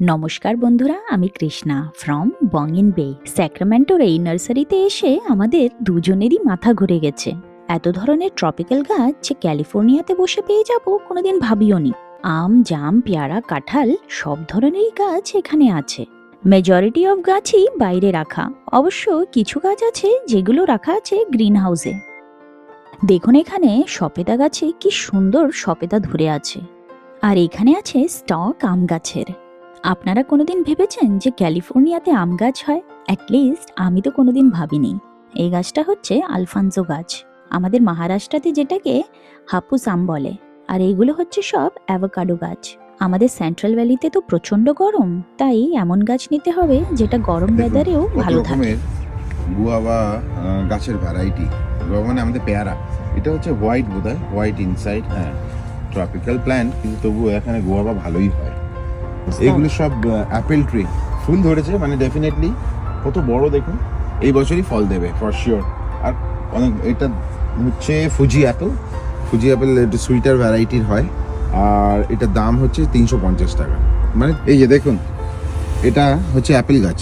নমস্কার বন্ধুরা, আমি কৃষ্ণা ফ্রম বঙ্গিন বে। স্যাক্রামেন্টোর এই নার্সারিতে এসে আমাদের দুজনেরই মাথা ঘুরে গেছে। এত ধরনের ট্রপিক্যাল গাছ যে ক্যালিফোর্নিয়াতে বসে পেয়ে যাব কোনোদিন ভাবিওনি। আম, জাম, পেয়ারা, কাঁঠাল সব ধরনেরই গাছ এখানে আছে। মেজরিটি অফ গাছই বাইরে রাখা, অবশ্য কিছু গাছ আছে যেগুলো রাখা আছে গ্রিন হাউসে। দেখুন এখানে সপেদা গাছে কি সুন্দর সপেদা ধরে আছে, আর এখানে আছে স্টক আম গাছের। আপনারা কোনোদিন ভেবেছেন যে ক্যালিফোর্নিয়াতে আম গাছ হয়? অ্যাটলিস্ট আমি তো কোনোদিন ভাবিনি। এই গাছটা হচ্ছে আলফানসো গাছ, আমাদের মহারাষ্ট্রতে যেটাকে হাপুস আম বলে। আর এইগুলো হচ্ছে সব অ্যাভোকাডো গাছ। আমাদের সেন্ট্রাল ভ্যালিতে তো প্রচন্ড গরম, তাই এমন গাছ নিতে হবে যেটা গরম দেখুন ওয়েদারেও কত ভালো থাকে। রকমের গুয়াভা গাছের ভ্যারাইটি। গুয়াভা মানে আমাদের পেয়ারা। এটা হচ্ছে হোয়াইট, বোধহয় হোয়াইট ইনসাইড। হ্যাঁ, ট্রপিক্যাল প্ল্যান্ট, কিন্তু তবুও এখানে গুয়াভা ভালোই হয়। এগুলো সব অ্যাপেল ট্রি, ফুল ধরেছে, মানে ডেফিনেটলি কত বড় দেখুন, এই বছরই ফল দেবে ফর শিওর। আর অনেক, এটা হচ্ছে ফুজি অ্যাপেল। ফুজি অ্যাপেল একটু সুইটার ভ্যারাইটির হয়, আর এটার দাম হচ্ছে 350 টাকা। মানে এই যে দেখুন, এটা হচ্ছে অ্যাপেল গাছ,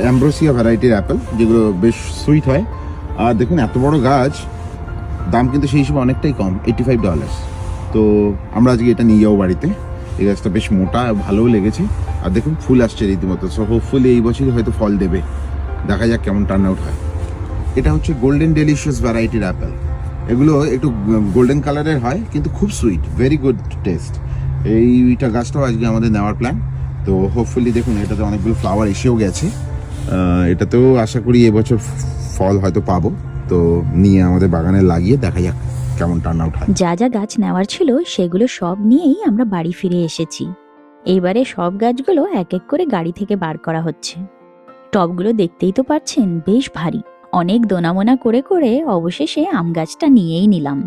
অ্যাম্ব্রোসিয়া ভ্যারাইটির অ্যাপেল, যেগুলো বেশ সুইট হয়। আর দেখুন এত বড় গাছ, দাম কিন্তু সেই হিসেবে অনেকটাই কম, $85। তো আমরা আজকে এটা নিয়ে যাবো বাড়িতে। এই গাছটা বেশ মোটা, ভালোও লেগেছে। আর দেখুন ফুল আসছে রীতিমতো, সো হোপফুলি এই বছরই হয়তো ফল দেবে। দেখা যাক কেমন টার্ন আউট হয়। এটা হচ্ছে গোল্ডেন ডেলিশিয়াস ভ্যারাইটির অ্যাপেল। এগুলো একটু গোল্ডেন কালারের হয়, কিন্তু খুব সুইট, ভেরি গুড টেস্ট। এইটা গাছটাও আজকে আমাদের নেওয়ার প্ল্যান। তো হোপফুলি দেখুন, এটাতে অনেকগুলো ফ্লাওয়ার এসেও গেছে। এটাতেও আশা করি এবছর ফল হয়তো পাবো। তো নিয়ে আমাদের বাগানে লাগিয়ে দেখা যাক কেমন টার্ন আউট হয়। যা যা গাছ নেওয়ার ছিল সেগুলো সব নিয়েই আমরা বাড়ি ফিরে এসেছি। এইবারে সব গাছগুলো এক এক করে গাড়ি থেকে বার করা হচ্ছে। টবগুলো দেখতেই তো পাচ্ছেন, বেশ ভারী। অনেক দোনামোনা করে করে অবশেষে আম গাছটা নিয়েই নিলাম।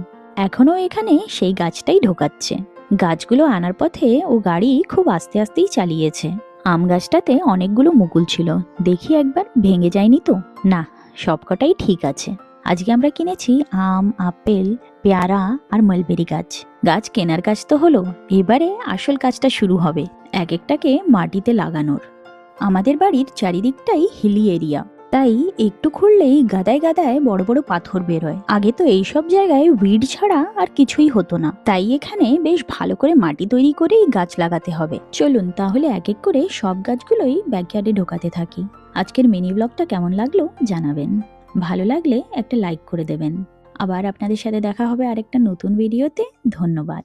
এখনো এখানে সেই গাছটাই ঢোকাচ্ছে। গাছগুলো আনার পথে ও গাড়ি খুব আস্তে আস্তেই চালিয়েছে। আম গাছটাতে অনেকগুলো মুকুল ছিল, দেখি একবার ভেঙে যায়নি তো? না, সবকটাই ঠিক আছে। আজকে আমরা কিনেছি আম, আপেল, পেয়ারা আর মালবেরি গাছ। গাছ কেনার কাজ তো হলো, এবারে আসল কাজটা শুরু হবে, এক একটাকে মাটিতে লাগানোর। আমাদের বাড়ির চারিদিকটাই হিলি এরিয়া, তাই একটু খুঁড়লেই গাদায় গাদায় বড় বড় পাথর বের হয়। আগে তো এইসব জায়গায় উইড ছাড়া আর কিছুই হতো না, তাই এখানে বেশ ভালো করে মাটি তৈরি করেই গাছ লাগাতে হবে। চলুন তাহলে এক এক করে সব গাছগুলোই ব্যাকইয়ার্ডে ঢোকাতে থাকি। আজকের মিনি ব্লগটা কেমন লাগলো জানাবেন। ভালো লাগলে একটা লাইক করে দেবেন। আবার আপনাদের সাথে দেখা হবে আরেকটা নতুন ভিডিওতে। ধন্যবাদ।